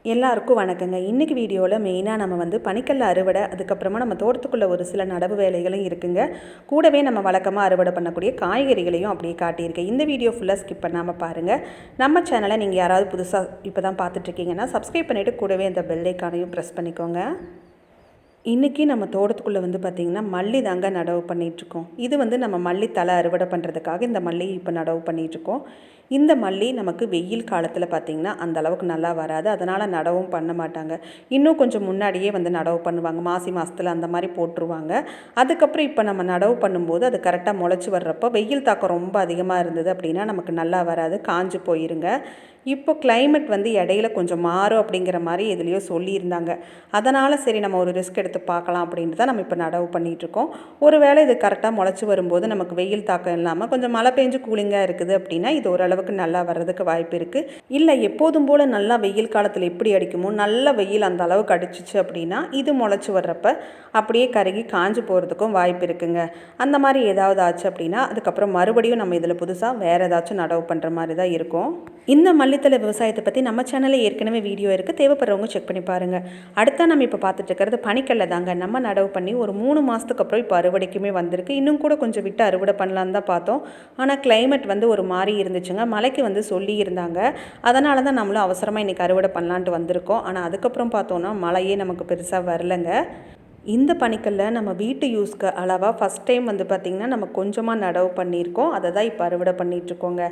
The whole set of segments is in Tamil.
எல்லாருக்கும் வணக்கங்க. இன்றைக்கி வீடியோவில் மெயினாக நம்ம பனிக்கல்ல அறுவடை, அதுக்கப்புறமா நம்ம தோட்டத்துக்குள்ளே ஒரு சில நடவு வேலைகளும் இருக்குங்க. கூடவே நம்ம வழக்கமாக அறுவடை பண்ணக்கூடிய காய்கறிகளையும் அப்படியே காட்டியிருக்கேன். இந்த வீடியோ ஃபுல்லாக ஸ்கிப் பண்ணாமல் பாருங்கள். நம்ம சேனலை நீங்கள் யாராவது புதுசாக இப்போ தான் பார்த்துட்ருக்கீங்கன்னா சப்ஸ்கிரைப் பண்ணிவிட்டு கூடவே அந்த பெல் ஐக்கானையும் ப்ரெஸ் பண்ணிக்கோங்க. இன்றைக்கி நம்ம தோட்டத்துக்குள்ளே பார்த்திங்கன்னா மல்லி தாங்க நடவு பண்ணிகிட்ருக்கோம். இது நம்ம மல்லி தலை அறுவடை பண்ணுறதுக்காக இந்த மல்லி இப்போ நடவு பண்ணிகிட்ருக்கோம். இந்த மல்லி நமக்கு வெயில் காலத்தில் பார்த்திங்கன்னா அந்தளவுக்கு நல்லா வராது, அதனால் நடவும் பண்ண மாட்டாங்க. இன்னும் கொஞ்சம் முன்னாடியே நடவு பண்ணுவாங்க, மாசி மாதத்தில் அந்த மாதிரி போட்டுருவாங்க. அதுக்கப்புறம் இப்போ நம்ம நடவு பண்ணும்போது அது கரெக்டாக முளைச்சி வர்றப்போ வெயில் தாக்கம் ரொம்ப அதிகமாக இருந்தது அப்படின்னா நமக்கு நல்லா வராது, காஞ்சு போயிருங்க. இப்போ கிளைமேட் இடையில கொஞ்சம் மாறும் அப்படிங்கிற மாதிரி எதுலேயோ சொல்லியிருந்தாங்க. அதனால் சரி நம்ம ஒரு ரிஸ்க் எடுத்து பார்க்கலாம் அப்படின்ட்டு தான் நம்ம இப்போ நடவு பண்ணிகிட்ருக்கோம். ஒரு வேளை இது கரெக்டாக முளைச்சி வரும்போது நமக்கு வெயில் தாக்கம் இல்லாமல் கொஞ்சம் மழை பெஞ்சு கூலிங்காக இருக்குது அப்படின்னா இது ஓரளவுக்கு நல்லா வர்றதுக்கு வாய்ப்பு இருக்குது. இல்லை எப்போதும் போல் நல்லா வெயில் காலத்தில் எப்படி அடிக்குமோ நல்ல வெயில் அந்த அளவுக்கு அடிச்சிச்சு அப்படின்னா இது முளைச்சி வர்றப்ப அப்படியே கருகி காஞ்சு போகிறதுக்கும் வாய்ப்பு இருக்குங்க. அந்த மாதிரி ஏதாவது ஆச்சு அப்படின்னா அதுக்கப்புறம் மறுபடியும் நம்ம இதில் புதுசாக வேறு ஏதாச்சும் நடவு பண்ணுற மாதிரி தான் இருக்கும். இந்த மல்லித்தலை விவசாயத்தை பற்றி நம்ம சேனலில் ஏற்கனவே வீடியோ இருக்குது, தேவைப்படுறவங்க செக் பண்ணி பாருங்கள். அடுத்தா நம்ம இப்போ பார்த்துட்டு இருக்கிறது பனிக்கல்ல தாங்க. நம்ம நடவு பண்ணி ஒரு 3 மாதத்துக்கு அப்புறம் இப்போ அறுவடைக்குமே வந்திருக்கு. இன்னும் கூட கொஞ்சம் விட்டு அறுவடை பண்ணலான்னு தான் பார்த்தோம். ஆனால் கிளைமேட் ஒரு மாதிரி இருந்துச்சுங்க, மழைக்கு சொல்லி இருந்தாங்க. அதனால தான் நம்மளும் அவசரமாக இன்றைக்கி அறுவடை பண்ணலான்ட்டு வந்திருக்கோம். ஆனால் அதுக்கப்புறம் பார்த்தோன்னா மழையே நமக்கு பெருசாக வரலைங்க. இந்த பனிக்கல்ல நம்ம வீட்டு யூஸ்க்கு அளவாக ஃபஸ்ட் டைம் பார்த்திங்கன்னா நம்ம கொஞ்சமாக நடவு பண்ணியிருக்கோம். அதை தான் இப்போ அறுவடை பண்ணிகிட்ருக்கோங்க.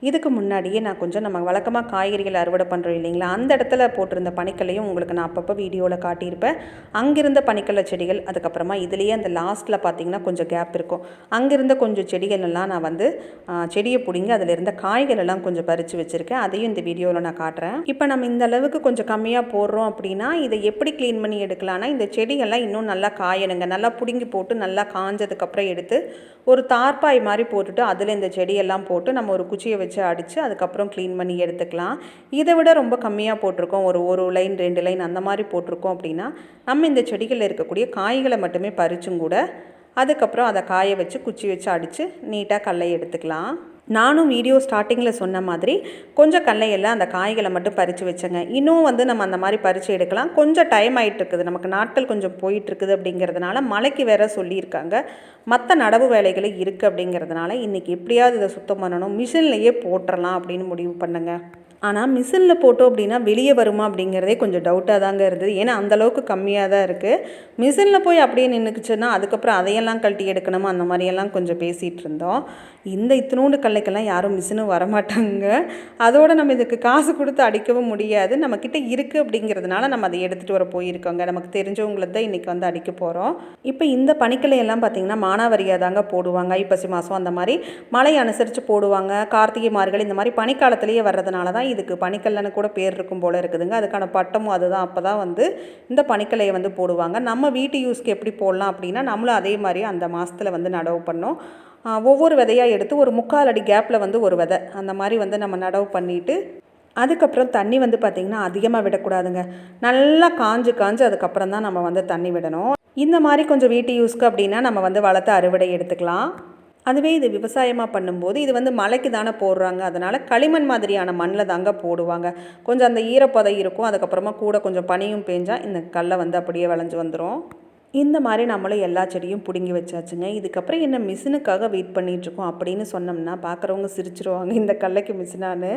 இதுக்கு முன்னாடியே நான் கொஞ்சம் நம்ம வழக்கமாக காய்கறிகள் அறுவடை பண்ணுறோம் இல்லைங்களா, அந்த இடத்துல போட்டிருந்த பனிக்கல்லையும் உங்களுக்கு நான் அப்பப்போ வீடியோவில் காட்டியிருப்பேன். அங்கிருந்த பனிக்கல்ல செடிகள், அதுக்கப்புறமா இதுலேயே அந்த லாஸ்ட்டில் பார்த்திங்கன்னா கொஞ்சம் கேப் இருக்கும், அங்கிருந்த கொஞ்சம் செடிகள் எல்லாம் நான் செடியை பிடிங்கி அதில் இருந்த காய்கள் எல்லாம் கொஞ்சம் பறித்து வச்சுருக்கேன். அதையும் இந்த வீடியோவில் நான் காட்டுறேன். இப்போ நம்ம இந்த அளவுக்கு கொஞ்சம் கம்மியாக போடுறோம் அப்படின்னா இதை எப்படி க்ளீன் பண்ணி எடுக்கலாம்னா, இந்த செடிகள்லாம் இன்னும் நல்லா காயணுங்க. நல்லா பிடுங்கி போட்டு நல்லா காஞ்சதுக்கப்புறம் எடுத்து ஒரு தார்பாய் மாதிரி போட்டுட்டு அதில் இந்த செடியெல்லாம் போட்டு நம்ம ஒரு குச்சியை வச்சு அடித்து அதுக்கப்புறம் க்ளீன் பண்ணி எடுத்துக்கலாம். இதை விட ரொம்ப கம்மியாக போட்டிருக்கோம், ஒரு லைன் 2 லைன் அந்த மாதிரி போட்டிருக்கோம் அப்படின்னா நம்ம இந்த செடிகளில் இருக்கக்கூடிய காய்களை மட்டுமே பறிச்சும் கூட அதுக்கப்புறம் அதை காய வச்சு குச்சி வச்சு அடித்து நீட்டாக கல்லை எடுத்துக்கலாம். நானும் வீடியோ ஸ்டார்டிங்கில் சொன்ன மாதிரி கொஞ்சம் கல்லையெல்லாம் அந்த காய்களை மட்டும் பறித்து வச்சேங்க. இன்னும் நம்ம அந்த மாதிரி பறித்து எடுக்கலாம். கொஞ்சம் டைம் ஆகிட்டுருக்குது, நமக்கு நாட்கள் கொஞ்சம் போயிட்டுருக்குது. அப்படிங்கிறதுனால மழைக்கு வேற சொல்லியிருக்காங்க, மற்ற நடவு வேலைகளும் இருக்குது. அப்படிங்கிறதுனால இன்றைக்கி எப்படியாவது இதை சுத்தம் பண்ணணும், மிஷின்லேயே போட்டுடலாம் அப்படின்னு முடிவு பண்ணுங்க. ஆனால் மிஷினில் போட்டோம் அப்படின்னா வெளியே வருமா அப்படிங்கிறதே கொஞ்சம் டவுட்டாக தாங்க இருந்தது. ஏன்னா அந்தளவுக்கு கம்மியாக தான் இருக்குது. மிஷினில் போய் அப்படியே நின்றுக்குச்சுன்னா அதுக்கப்புறம் அதையெல்லாம் கழட்டி எடுக்கணுமா அந்த மாதிரியெல்லாம் கொஞ்சம் பேசிகிட்டு இருந்தோம். இந்த இத்தினோண்டு கல்லைக்கெல்லாம் யாரும் மிஷினும் வரமாட்டாங்க. அதோடு நம்ம இதுக்கு காசு கொடுத்து அடிக்கவும் முடியாது. நம்மக்கிட்ட இருக்குது அப்படிங்கிறதுனால நம்ம அதை எடுத்துகிட்டு வர போயிருக்கோங்க. நமக்கு தெரிஞ்சவங்களை தான் இன்றைக்கி அடிக்க போகிறோம். இப்போ இந்த பனிக்கலையெல்லாம் பார்த்திங்கன்னா மானாவரியாக தாங்க போடுவாங்க. ஐப்பசி மாதம் அந்த மாதிரி மழை அனுசரித்து போடுவாங்க. கார்த்திகை மார்கழி இந்த மாதிரி பனிக்காலத்திலேயே வர்றதுனால தான் இதுக்கு பனிக்கல்லன்னு கூட பேர் இருக்கும் போல் இருக்குதுங்க. அதுக்கான பட்டமும் அதுதான். அப்போ தான் இந்த பனிக்கல்லையை போடுவாங்க. நம்ம வீட்டு யூஸ்க்கு எப்படி போடலாம் அப்படின்னா நம்மளும் அதே மாதிரி அந்த மாதத்தில் நடவு பண்ணோம். ஒவ்வொரு விதையாக எடுத்து ஒரு 3/4 அடி கேப்பில் ஒரு விதை அந்த மாதிரி நம்ம நடவு பண்ணிவிட்டு அதுக்கப்புறம் தண்ணி பார்த்திங்கன்னா அதிகமாக விடக்கூடாதுங்க. நல்லா காஞ்சு அதுக்கப்புறம் தான் நம்ம தண்ணி விடணும். இந்த மாதிரி கொஞ்சம் வீட்டு யூஸ்க்கு அப்படின்னா நம்ம வளர்த்து அறுவடை எடுத்துக்கலாம். அதுவே இது விவசாயமாக பண்ணும்போது இது மழைக்கு தானே போடுறாங்க, அதனால் களிமண் மாதிரியான மண்ணில் தாங்க போடுவாங்க. கொஞ்சம் அந்த ஈரப்பதை இருக்கும். அதுக்கப்புறமா கூட கொஞ்சம் பனியும் பேஞ்சால் இந்த கல்லை அப்படியே விளைஞ்சு வந்துடும். இந்த மாதிரி நம்மளும் எல்லா செடியும் பிடுங்கி வச்சாச்சுங்க. இதுக்கப்புறம் என்ன மிஷினுக்காக வெயிட் பண்ணிகிட்ருக்கோம் அப்படின்னு சொன்னோம்னா பார்க்குறவங்க சிரிச்சிருவாங்க, இந்த கல்லைக்கு மிஷினான்னு.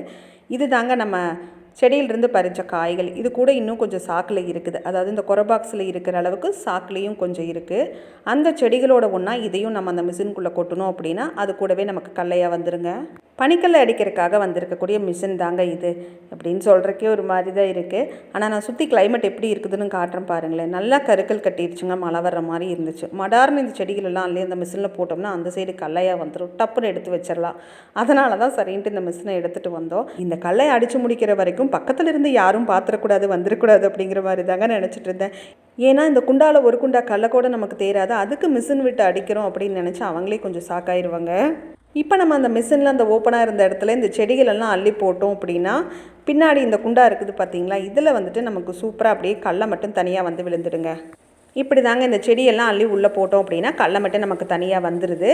இது தாங்க நம்ம செடியிலிருந்து பறித்த காய்கள். இது கூட இன்னும் கொஞ்சம் சாக்கில் இருக்குது, அதாவது இந்த கொரபாக்ஸில் இருக்கிற அளவுக்கு சாக்குலேயும் கொஞ்சம் இருக்குது. அந்த செடிகளோட ஒன்றா இதையும் நம்ம அந்த மிஷினுக்குள்ளே கொட்டணும் அப்படின்னா அது கூடவே நமக்கு கல்லையாக வந்துருங்க. பனிக்கல்லை அடிக்கிறதுக்காக வந்திருக்கக்கூடிய மிஷின் தாங்க இது. அப்படின்னு சொல்கிறக்கே ஒரு மாதிரி தான் இருக்குது. ஆனால் நான் சுற்றி கிளைமேட் எப்படி இருக்குதுன்னு காட்டுறேன் பாருங்களேன். நல்லா கருக்கல் கட்டிடுச்சுங்க, மழை வர்ற மாதிரி இருந்துச்சு. மடார்னு இந்த செடிகளெல்லாம் அல்லே இந்த மிஷினில் போட்டோம்னா அந்த சைடு கல்லையாக வந்துடும், டப்புன்னு எடுத்து வச்சிடலாம். அதனால தான் சரின்ட்டு இந்த மிஷினை எடுத்துகிட்டு வந்தோம். இந்த கல்லையை அடித்து முடிக்கிற வரைக்கும் பக்கத்தில் இருந்து யாரும் பார்த்துடக்கூடாது, வந்துடக்கூடாது அப்படிங்கிற மாதிரி தாங்க நினச்சிட்டு இருந்தேன். ஏன்னா இந்த குண்டாவில் ஒரு குண்டா கல்லை கூட நமக்கு தேராது, அதுக்கு மிஷின் விட்டு அடிக்கிறோம் அப்படின்னு நினச்சி அவங்களே கொஞ்சம் ஷாக்காயிருவாங்க. இப்போ நம்ம அந்த மிஷினில் அந்த ஓப்பனாக இருந்த இடத்துல இந்த செடிகளெல்லாம் அள்ளி போட்டோம் அப்படின்னா பின்னாடி இந்த குண்டா இருக்குது பார்த்திங்களா, இதில் நமக்கு சூப்பராக அப்படியே கல்லை மட்டும் தனியாக விழுந்துடுங்க. இப்படி தாங்க இந்த செடியெல்லாம் அள்ளி உள்ளே போட்டோம் அப்படின்னா கல்லை மட்டும் நமக்கு தனியாக வந்துடுது.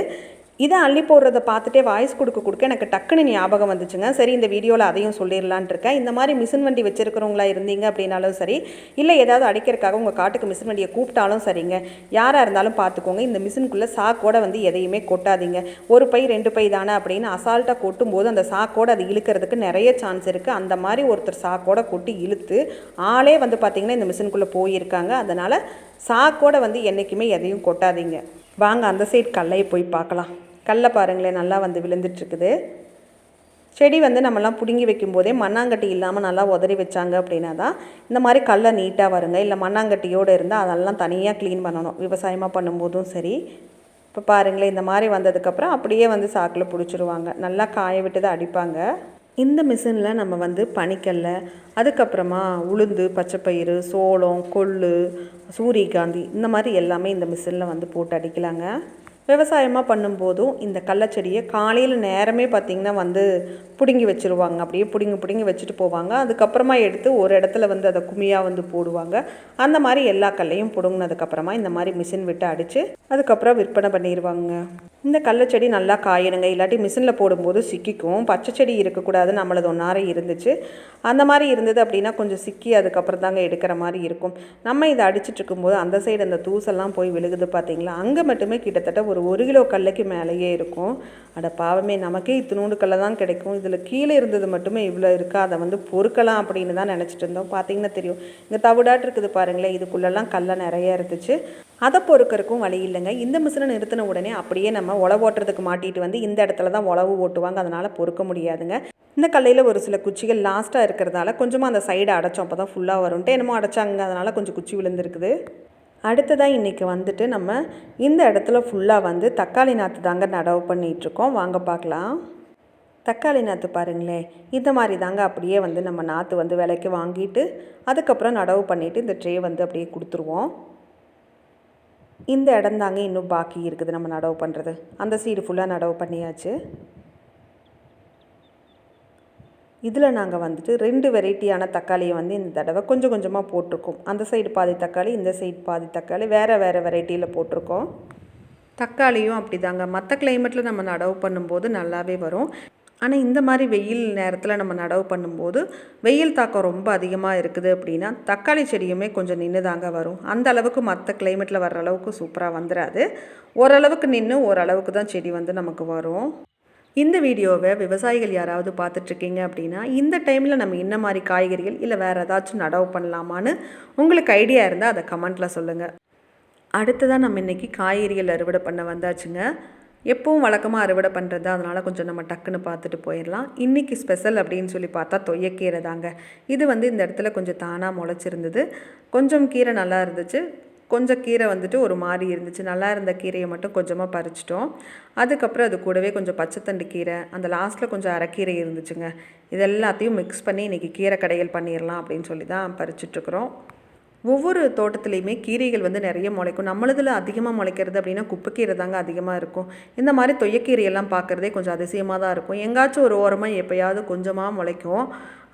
இதை அள்ளி போடுறத பார்த்துட்டே வாய்ஸ் கொடுக்க எனக்கு டக்குன்னு ஞாபகம் வந்துச்சுங்க. சரி, இந்த வீடியோவில் அதையும் சொல்லிடலான் இருக்கேன். இந்த மாதிரி மிஷின் வண்டி வச்சுருக்கிறவங்களா இருந்தீங்க அப்படின்னாலும் சரி, இல்லை ஏதாவது அடிக்கிறதுக்காக உங்கள் காட்டுக்கு மிஷின் வண்டியை கூப்பிட்டாலும் சரிங்க, யாராக இருந்தாலும் பார்த்துக்கோங்க. இந்த மிஷினுக்குள்ளே சாக்கோட வந்து எதையுமே கொட்டாதீங்க. ஒரு பை 2 பை தானே அப்படின்னு அசால்ட்டாக கொட்டும் போது அந்த சாக்கோடு அது இழுக்கிறதுக்கு நிறைய சான்ஸ் இருக்குது. அந்த மாதிரி ஒருத்தர் சாக்கோட கொட்டி இழுத்து ஆளே வந்து பார்த்திங்கன்னா இந்த மிஷினுக்குள்ளே போயிருக்காங்க. அதனால் சாக்கோட வந்து என்றைக்குமே எதையும் கொட்டாதீங்க. வாங்க அந்த சைடு கல்லையை போய் பார்க்கலாம். கல்லை பாருங்களேன், நல்லா வந்து விழுந்துட்டுருக்குது. செடி வந்து நம்மலாம் பிடுங்கி வைக்கும்போதே மண்ணாங்கட்டி இல்லாமல் நல்லா உதறி வச்சாங்க அப்படின்னா தான் இந்த மாதிரி கல்லை நீட்டாக வருங்க. இல்லை மண்ணாங்கட்டியோடு இருந்தால் அதெல்லாம் தனியாக க்ளீன் பண்ணணும், விவசாயமாக பண்ணும்போதும் சரி. இப்போ பாருங்களேன், இந்த மாதிரி வந்ததுக்கப்புறம் அப்படியே வந்து சாக்கில் பிடிச்சிருவாங்க. நல்லா காய விட்டு தான் அடிப்பாங்க. இந்த மிஷினில் நம்ம வந்து பனிக்கல்லை, அதுக்கப்புறமா உளுந்து, பச்சைப்பயிறு, சோளம், கொள்ளு, சூரியகாந்தி இந்த மாதிரி எல்லாமே இந்த மிஷினில் வந்து போட்டு அடிக்கலாங்க. விவசாயமாக பண்ணும்போதும் இந்த கடலச்செடியை காலையில் நேரமே பார்த்திங்கன்னா வந்து பிடுங்கி வச்சுருவாங்க. அப்படியே பிடுங்கி வச்சுட்டு போவாங்க. அதுக்கப்புறமா எடுத்து ஒரு இடத்துல வந்து அதை குமியாக வந்து போடுவாங்க. அந்த மாதிரி எல்லா கல்லையும் பிடுங்கினதுக்கப்புறமா இந்த மாதிரி மிஷின் விட்டு அடித்து அதுக்கப்புறம் விற்பனை பண்ணிடுவாங்க. இந்த கடலச்செடி நல்லா காயணுங்க, இல்லாட்டி மிஷினில் போடும்போது சிக்கிக்கும். பச்சை செடி இருக்கக்கூடாது, நம்மளது ஒன்றார இருந்துச்சு. அந்த மாதிரி இருந்தது அப்படின்னா கொஞ்சம் சிக்கி அதுக்கப்புறம் தாங்க எடுக்கிற மாதிரி இருக்கும். நம்ம இதை அடிச்சுட்டு இருக்கும்போது அந்த சைடு அந்த தூசெல்லாம் போய் விழுகுது பார்த்தீங்களா, அங்கே மட்டுமே கிட்டத்தட்ட ஒரு 1 கிலோ கல்லைக்கு மேலேயே இருக்கும். அட பாவமே, நமக்கே இத்தினூண்டு கல்லை தான் கிடைக்கும், இதில் கீழே இருந்தது மட்டுமே இவ்வளோ இருக்கா, அதை வந்து பொறுக்கலாம் அப்படின்னு தான் நினச்சிட்டு இருந்தோம். பார்த்திங்கன்னா தெரியும், இங்கே தவிடாட்டு இருக்குது பாருங்களேன், இதுக்குள்ளெல்லாம் கல்லை நிறைய இருந்துச்சு. அதை பொறுக்கிறதுக்கும் வழி இல்லைங்க. இந்த மிஷினை நிறுத்தின உடனே அப்படியே நம்ம உழவு ஓட்டுறதுக்கு மாட்டிட்டு வந்து இந்த இடத்துல தான் உழவு ஓட்டுவாங்க, அதனால் பொறுக்க முடியாதுங்க. இந்த கல்லையில் ஒரு சில குச்சிகள் லாஸ்ட்டாக இருக்கிறதால கொஞ்சமாக அந்த சைடை அடைச்சோம், அப்போ தான் ஃபுல்லாக வரும்ன்ட்டு என்னமோ அடைச்சாங்க, அதனால் கொஞ்சம் குச்சி விழுந்துருக்குது. அடுத்ததாக இன்றைக்கி வந்துட்டு நம்ம இந்த இடத்துல ஃபுல்லாக வந்து தக்காளி நாற்று தாங்க நடவு பண்ணிகிட்ருக்கோம். வாங்க பார்க்கலாம். தக்காளி நாற்று பாருங்களேன், இந்த மாதிரி தாங்க அப்படியே வந்து நம்ம நாற்று வந்து விலைக்கு வாங்கிட்டு அதுக்கப்புறம் நடவு பண்ணிவிட்டு இந்த ட்ரே வந்து அப்படியே கொடுத்துருவோம். இந்த இடம் தாங்க இன்னும் பாக்கி இருக்குது நம்ம நடவு பண்ணுறது. அந்த சைடு ஃபுல்லாக நடவு பண்ணியாச்சு. இதில் நாங்கள் வந்துட்டு 2 வெரைட்டியான தக்காளியை வந்து இந்த தடவை கொஞ்சம் கொஞ்சமாக போட்டிருக்கோம். அந்த சைடு பாதி தக்காளி, இந்த சைடு பாதி தக்காளி, வேறு வெரைட்டியில் போட்டிருக்கோம். தக்காளியும் அப்படி தாங்க, மற்ற கிளைமேட்டில் நம்ம நடவு பண்ணும்போது நல்லாவே வரும். ஆனால் இந்த மாதிரி வெயில் நேரத்தில் நம்ம நடவு பண்ணும்போது வெயில் தாக்கம் ரொம்ப அதிகமாக இருக்குது அப்படின்னா தக்காளி செடியுமே கொஞ்சம் நின்று தாங்க வரும். அந்த அளவுக்கு மற்ற கிளைமேட்டில் வர்ற அளவுக்கு சூப்பராக வந்துடாது. ஓரளவுக்கு நின்று ஓரளவுக்கு தான் செடி வந்து நமக்கு வரும். இந்த வீடியோவை விவசாயிகள் யாராவது பார்த்துட்ருக்கீங்க அப்படின்னா இந்த டைமில் நம்ம என்ன மாதிரி காய்கறிகள் இல்லை வேறு ஏதாச்சும் நடவு பண்ணலாமான்னு உங்களுக்கு ஐடியா இருந்தால் அதை கமெண்ட்டில் சொல்லுங்கள். அடுத்ததான் நம்ம இன்றைக்கி காய்கறிகள் அறுவடை பண்ண வந்தாச்சுங்க. எப்பவும் வழக்கமாக அறுவடை பண்ணுறது, அதனால் கொஞ்சம் நம்ம டக்குன்னு பார்த்துட்டு போயிடலாம். இன்றைக்கி ஸ்பெஷல் அப்படின்னு சொல்லி பார்த்தா தொய்யக்கீரை தாங்க. இது வந்து இந்த இடத்துல கொஞ்சம் தானாக முளைச்சிருந்தது. கொஞ்சம் கீரை நல்லா இருந்துச்சு, கொஞ்சம் கீரை வந்துட்டு ஒரு மாதிரி இருந்துச்சு. நல்லா இருந்த கீரையை மட்டும் கொஞ்சமாக பறிச்சிட்டோம். அதுக்கப்புறம் அது கூடவே கொஞ்சம் பச்சைத்தண்டு கீரை, அந்த லாஸ்ட்டில் கொஞ்சம் அரைக்கீரை இருந்துச்சுங்க. இது எல்லாத்தையும் மிக்ஸ் பண்ணி இன்றைக்கி கீரை கடைகள் பண்ணிடலாம் அப்படின்னு சொல்லி தான் பறிச்சிட்ருக்குறோம். ஒவ்வொரு தோட்டத்துலேயுமே கீரைகள் வந்து நிறைய முளைக்கும். நம்மளதில் அதிகமாக முளைக்கிறது அப்படின்னா குப்பைக்கீரை தாங்க அதிகமாக இருக்கும். இந்த மாதிரி தொய்யக்கீரையெல்லாம் பார்க்குறதே கொஞ்சம் அதிசயமாக தான் இருக்கும். எங்காச்சும் ஒரு ஓரமாக எப்போயாவது கொஞ்சமாக முளைக்கும்.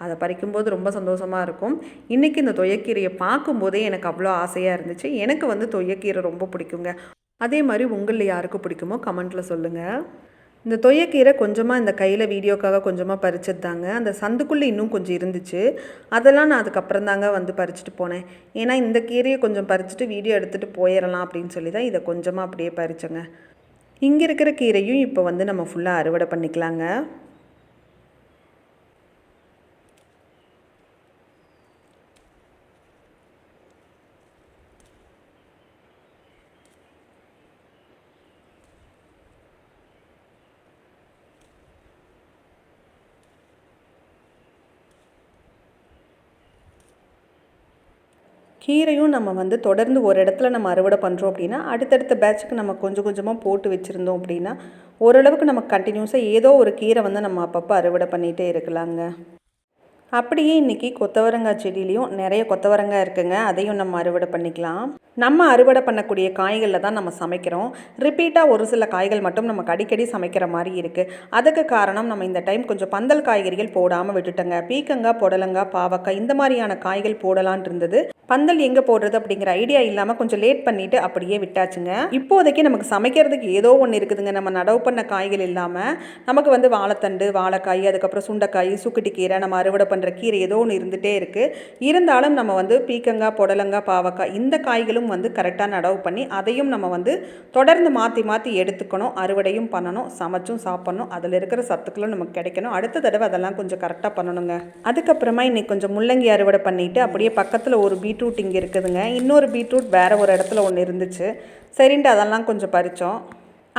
அதை பறிக்கும்போது ரொம்ப சந்தோஷமாக இருக்கும். இன்றைக்கி இந்த தொய்யக்கீரையை பார்க்கும்போதே எனக்கு அவ்வளோ ஆசையாக இருந்துச்சு. எனக்கு வந்து தொய்யக்கீரை ரொம்ப பிடிக்குங்க. அதே மாதிரி உங்களில் யாருக்கு பிடிக்குமோ கமெண்ட்டில் சொல்லுங்கள். இந்த தொய்யக்கீரை கொஞ்சமாக இந்த கையில் வீடியோக்காக கொஞ்சமாக பறிச்சது தாங்க. அந்த சந்துக்குள்ளே இன்னும் கொஞ்சம் இருந்துச்சு, அதெல்லாம் நான் அதுக்கப்புறம் தாங்க வந்து பறிச்சுட்டு போனேன். ஏன்னா இந்த கீரையை கொஞ்சம் பறிச்சுட்டு வீடியோ எடுத்துகிட்டு போயிடலாம் அப்படின்னு சொல்லி தான் இதை கொஞ்சமாக அப்படியே பறிச்சேங்க. இங்கே இருக்கிற கீரையும் இப்போ வந்து நம்ம ஃபுல்லாக அறுவடை பண்ணிக்கலாங்க. கீரையும் நம்ம வந்து தொடர்ந்து ஒரு இடத்துல நம்ம அறுவடை பண்ணுறோம் அப்படின்னா அடுத்தடுத்த பேட்சுக்கு நம்ம கொஞ்சம் கொஞ்சமாக போட்டு வச்சுருந்தோம் அப்படின்னா ஓரளவுக்கு நமக்கு கண்டினியூஸாக ஏதோ ஒரு கீரை வந்து நம்ம அப்பப்போ அறுவடை பண்ணிகிட்டே இருக்கலாங்க. அப்படியே இன்றைக்கி கொத்தவரங்காய் செடியிலையும் நிறைய கொத்தவரங்காய் இருக்குங்க. அதையும் நம்ம அறுவடை பண்ணிக்கலாம். நம்ம அறுவடை பண்ணக்கூடிய காய்களில் தான் நம்ம சமைக்கிறோம். ரிப்பீட்டாக ஒரு சில காய்கள் மட்டும் நமக்கு அடிக்கடி சமைக்கிற மாதிரி இருக்குது. அதுக்கு காரணம் நம்ம இந்த டைம் கொஞ்சம் பந்தல் காய்கறிகள் போடாமல் விட்டுட்டோங்க. பீக்கங்காய், புடலங்காய், பாவக்காய் இந்த மாதிரியான காய்கள் போடலான் இருந்தது. பந்தல் எங்கே போடுறது அப்படிங்கிற ஐடியா இல்லாமல் கொஞ்சம் லேட் பண்ணிவிட்டு அப்படியே விட்டாச்சுங்க. இப்போதைக்கு நமக்கு சமைக்கிறதுக்கு ஏதோ ஒன்று இருக்குதுங்க. நம்ம நடவு பண்ண காய்கள் இல்லாமல் நமக்கு வாழைத்தண்டு, வாழைக்காய், அதுக்கப்புறம் சுண்டைக்காய், சுக்குட்டி கீரை, நம்ம அறுவடை பண்ணுற கீரை ஏதோ ஒன்று இருந்துகிட்டே இருக்குது. இருந்தாலும் நம்ம பீக்கங்காய், புடலங்காய், பாவக்காய் இந்த காய்களும் கரெக்டாக நடவு பண்ணி அதையும் நம்ம தொடர்ந்து மாற்றி மாற்றி எடுத்துக்கணும். அறுவடையும் பண்ணணும், சமைச்சும் சாப்பிட்ணும். அதில் இருக்கிற சத்துக்களும் நமக்கு கிடைக்கணும். அடுத்த தடவை அதெல்லாம் கொஞ்சம் கரெக்டாக பண்ணணுங்க. அதுக்கப்புறமா இன்றைக்கி கொஞ்சம் முள்ளங்கி அறுவடை பண்ணிவிட்டு அப்படியே பக்கத்தில் ஒரு பீட்ரூட் இங்கே இருக்குதுங்க. இன்னொரு பீட்ரூட் வேறு ஒரு இடத்துல ஒன்று இருந்துச்சு. சரின்ட்டு அதெல்லாம் கொஞ்சம் பறித்தோம்.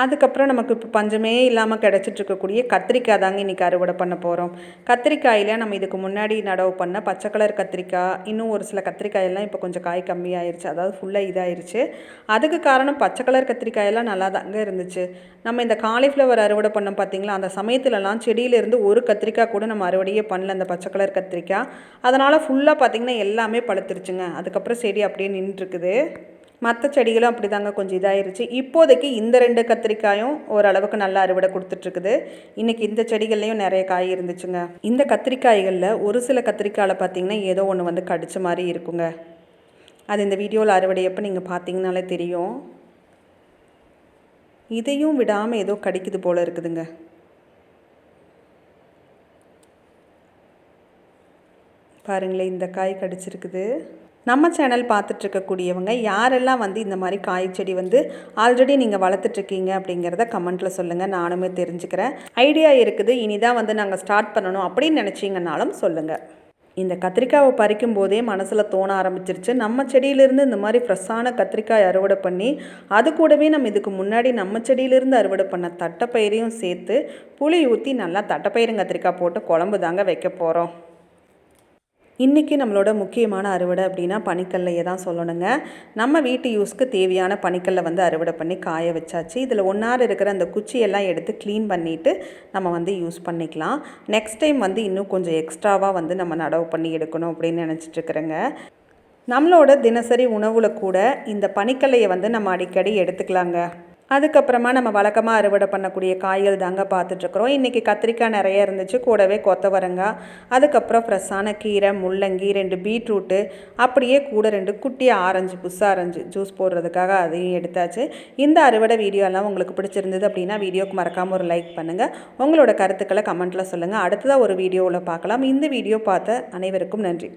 அதுக்கப்புறம் நமக்கு இப்போ பஞ்சமே இல்லாமல் கிடச்சிட்ருக்கக்கூடிய கத்திரிக்காய் தாங்க இன்றைக்கி அறுவடை பண்ண போகிறோம். கத்திரிக்காயில் நம்ம இதுக்கு முன்னாடி நடவு பண்ண பச்சை கலர் கத்திரிக்காய், இன்னும் ஒரு சில கத்திரிக்காயெல்லாம் இப்போ கொஞ்சம் காய் கம்மியாயிருச்சு. அதாவது ஃபுல்லாக இதாயிருச்சு. அதுக்கு காரணம் பச்சை கலர் கத்திரிக்காயெல்லாம் நல்லா தாங்க இருந்துச்சு. நம்ம இந்த காலிஃப்ளவர் அறுவடை பண்ணோம் பார்த்திங்களா, அந்த சமயத்துலலாம் செடியிலேருந்து ஒரு கத்திரிக்காய் கூட நம்ம அறுவடையே பண்ணல, அந்த பச்சை கலர் கத்திரிக்காய். அதனால் ஃபுல்லாக பார்த்திங்கன்னா எல்லாமே பழுத்துருச்சுங்க. அதுக்கப்புறம் செடி அப்படியே நின்றுருக்குது. மற்ற செடிகளும் அப்படி தாங்க கொஞ்சம் இதாகிருச்சு. இப்போதைக்கு இந்த 2 கத்திரிக்காயும் ஓரளவுக்கு நல்லா அறுவடை கொடுத்துட்ருக்குது. இன்றைக்கி இந்த செடிகள்லையும் நிறைய காய் இருந்துச்சுங்க. இந்த கத்திரிக்காய்களில் ஒரு சில கத்திரிக்காயில் பார்த்திங்கன்னா ஏதோ ஒன்று கடிச்ச மாதிரி இருக்குங்க. அது இந்த வீடியோவில் அறுவடையப்போ நீங்கள் பார்த்தீங்கனாலே தெரியும். இதையும் விடாமல் ஏதோ கடிக்குது போல் இருக்குதுங்க. பாருங்களேன், இந்த காய் கடிச்சிருக்குது. நம்ம சேனல் பார்த்துட்ருக்கக்கூடியவங்க யாரெல்லாம் இந்த மாதிரி காய் செடி ஆல்ரெடி நீங்கள் வளர்த்துட்ருக்கீங்க அப்படிங்கிறத கமெண்ட்டில் சொல்லுங்கள். நானுமே தெரிஞ்சுக்கிறேன். ஐடியா இருக்குது, இனிதான் நாங்கள் ஸ்டார்ட் பண்ணணும் அப்படின்னு நினச்சிங்கன்னாலும் சொல்லுங்கள். இந்த கத்திரிக்காயை பறிக்கும் போதே மனசில் தோண ஆரம்பிச்சிருச்சு, நம்ம செடியிலேருந்து இந்த மாதிரி ஃப்ரெஷ்ஷான கத்திரிக்காய் அறுவடை பண்ணி அது கூடவே நம்ம இதுக்கு முன்னாடி நம்ம செடியிலேருந்து அறுவடை பண்ண தட்டைப்பயிரையும் சேர்த்து புளி ஊற்றி நல்லா தட்டைப்பயிரும் கத்திரிக்காய் போட்டு குழம்பு தாங்க வைக்க போகிறோம். இன்றைக்கி நம்மளோட முக்கியமான அறுவடை அப்படின்னா பனிக்கல்லையே தான் சொல்லணுங்க. நம்ம வீட்டு யூஸ்க்கு தேவையான பனிக்கல்லை அறுவடை பண்ணி காய வச்சாச்சு. இதில் ஒன்றாறு இருக்கிற அந்த குச்சியெல்லாம் எடுத்து க்ளீன் பண்ணிவிட்டு நம்ம யூஸ் பண்ணிக்கலாம். நெக்ஸ்ட் டைம் இன்னும் கொஞ்சம் எக்ஸ்ட்ராவாக நம்ம நடவு பண்ணி எடுக்கணும் அப்படின்னு நினச்சிட்ருக்குறேங்க. நம்மளோட தினசரி உணவில் கூட இந்த பனிக்கல்லையை நம்ம அடிக்கடி எடுத்துக்கலாங்க. அதுக்கப்புறமா நம்ம வழக்கமாக அறுவடை பண்ணக்கூடிய காய்கள் தாங்க பார்த்துட்ருக்குறோம். இன்றைக்கி கத்திரிக்காய் நிறைய இருந்துச்சு, கூடவே கொத்தவரங்காய், அதுக்கப்புறம் ஃப்ரெஷ்ஷான கீரை, முள்ளங்கி, 2 பீட்ரூட்டு, அப்படியே கூட 2 குட்டி ஆரஞ்சு, புஷ் ஆரஞ்சு ஜூஸ் போடுறதுக்காக அதையும் எடுத்தாச்சு. இந்த அறுவடை வீடியோலாம் உங்களுக்கு பிடிச்சிருந்தது அப்படின்னா வீடியோக்கு மறக்காமல் ஒரு லைக் பண்ணுங்கள். உங்களோட கருத்துக்களை கமெண்ட்டில் சொல்லுங்கள். அடுத்ததாக ஒரு வீடியோவில் பார்க்கலாம். இந்த வீடியோ பார்த்த அனைவருக்கும் நன்றி.